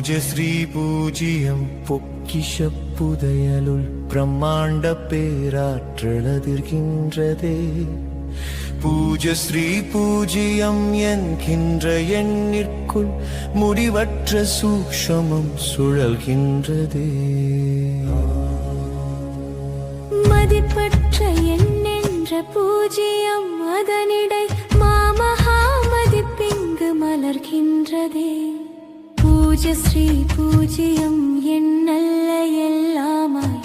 ശ്രീ പൂജ്യം പൊക്കിഷപ്പുതയലുൾ பிரம்மாண்ட பேராற்றலதிர்கின்றதே பூஜ்ய பூஜ்யம் என்கின்ற எண்ணிற்குள் முடிவற்ற சூக்ஷமம் சுழல்கின்றதே மதிப்பற்ற எண்ணென்ற பூஜ்யம் அதனிடை மாமகா மதிப்பிங்கு மலர்கின்றதே பூஜ்ய பூஜ்யம் எண்ணல்ல எல்லாமாய்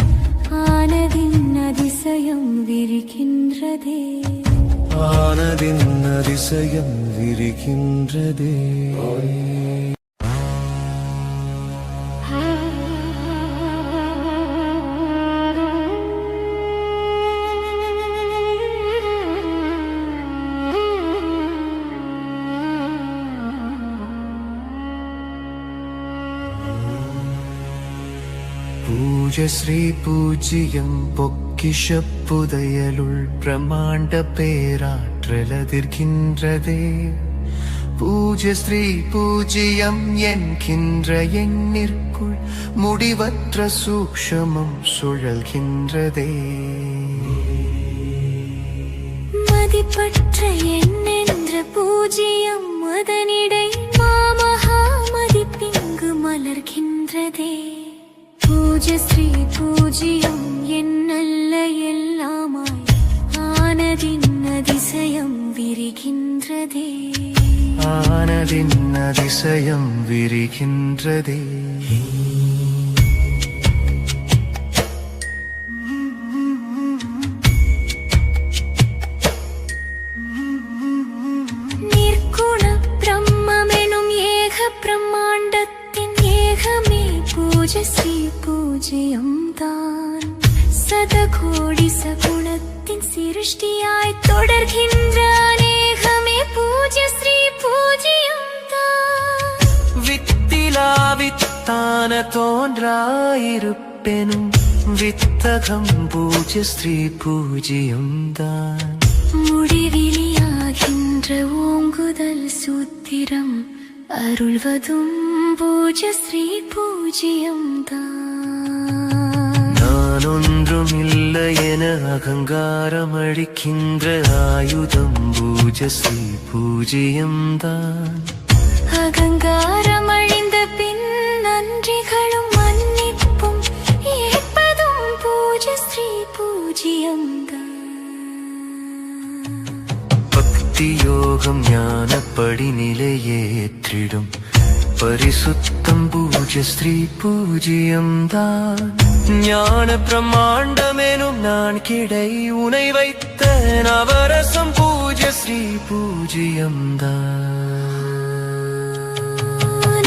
ஆனதின் அதிசயம் விரிகின்றதே ஆனதின் அதிசயம் விரிகின்றதே பூஜ்ய பூஜ்யம் பொக்கிஷப்புதையலுள் பிரம்மாண்ட பேராற்றலதிர்கின்றதே பூஜ்ய பூஜ்யம் என்கின்ற எண்ணிற்குள் முடிவற்ற சூக்ஷமம் சுழல்கின்றதே மதிப்பற்ற எண்ணென்ற பூஜ்யம் அதனிடை மாமகா மதிப்பிங்கு மலர்கின்றதே பூஜ்ய பூஜ்யம் எண்ணல்ல எல்லாமாய் ஆனதின் அதிசயம் விரிகின்றதே ஆனதின் அதிசயம் விரிகின்றதே நிர்குண பிரம்மெனும் ஏக பிரம்மாண்டத்தின் ஏகமே பூஜ்ய பூஜ்யம் தான் சதகோடி சகுணத்தின் சிருஷ்டியாய் தொடர்கின்ற அநேகமே பூஜ்ய பூஜ்யம் தான் வித்திலாவித்தான தோன்றாயிருப்பெனும் வித்தகம் பூஜ்ய பூஜ்யம் தான் முடிவிலியாகின்ற ஓங்குதல் சூத்திரம் அருள்வதும் பூஜ்ய பூஜ்யம் தான் நான் ஒன்றுமில்லை என அகங்காரம் அழிக்கின்ற ஆயுதம் பூஜ்ய பூஜ்யம் தான் அகங்காரம் அழிந்த பின் நன்றிகளும் மன்னிப்பும் ஏற்பதும் பூஜ்ய பூஜ்யம் பக்தி யோகம் ஞானப்படி நிலையேற்றிடும் பரிசுத்தம் பூஜ்ய பூஜ்யம் தான் ஞான பிரம்மாண்டமெனும் நான் கிடை உனை வைத்த நவரசம் பூஜ்ய பூஜ்யம் தான்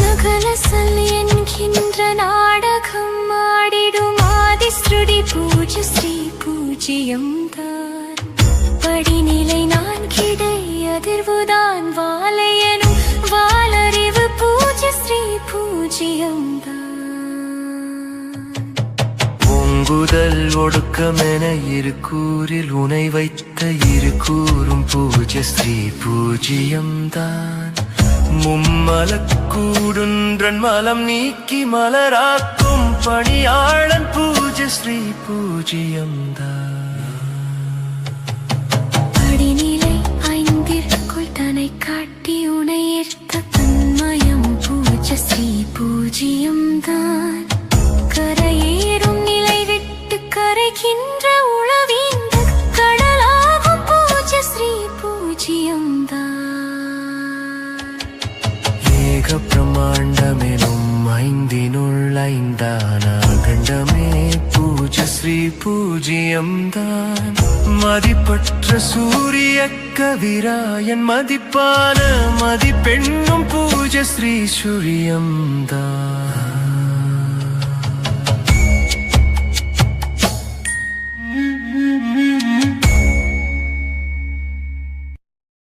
நகலசல் என்கின்ற நாடகம் ஆடிடும் ஆதிஸ்ருதி பூஜ்ய பூஜ்யம் தான் படிநிலை நான் கிடை அதிர்வுதான் வாழையனும் வாளறிவு பூஜ்ய பூஜ்யம் ஓங்குதல் ஒடுக்கமென இருக்கூறில் உனை வைத்த இருக்கூறும் பூஜ்ய பூஜ்யம் தான் மும்மலக்கூடுன்றன் மலம் நீக்கி மலராக்கும் பணியாளன் பூஜ்ய பூஜ்யம் தான் படிநிலை ஐந்திற்குள் தன்னை காட்டி உனை ஏற்ற தன்மயம் பூஜ்ய பூஜ்யம் தான் கரையேறும் நிலை விட்டு கரைகின்ற உளவீந்த கடலாகும் பூஜ்ய பூஜ்யம் தான் ஏக பிரம்மாண்டமெனும் ஐந்தினுள் ஐந்தான கண்டமே பூஜ்ய பூஜ்யம் தான் மதிப்பற்ற சூரிய கவிராயன் மதிப்பான மதிப்பெண்ணும் பூஜ்ய சூரியம் தான்